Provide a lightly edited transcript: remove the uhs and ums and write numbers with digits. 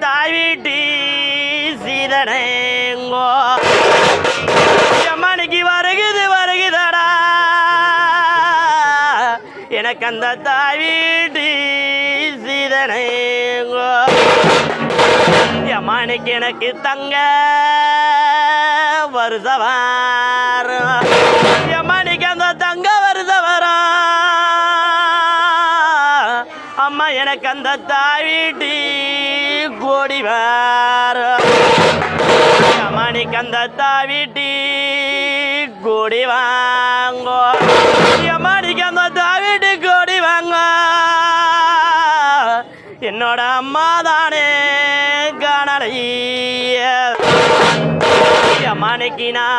தாய் வீட்டி சீதனேங்கோ அம்மனுக்கு வருகுதடா எனக்கு அந்த தாய் வீட்டி சீதனேங்கோ அம்மனுக்கு எனக்கு தங்க வருஷவார் அம்மனுக்கு அந்த தங்க வருஷவரம் அம்மா எனக்கு அந்த தாய் வீட்டி கோடிவார் அம்மனுக்கு அந்த தாய் வீட்டி கோடி வாங்கோ அம்மனுக்கு அந்த தாய் வீட்டி கோடி வாங்கோ என்னோட அம்மா தானே காணலை அம்மனுக்கு நான்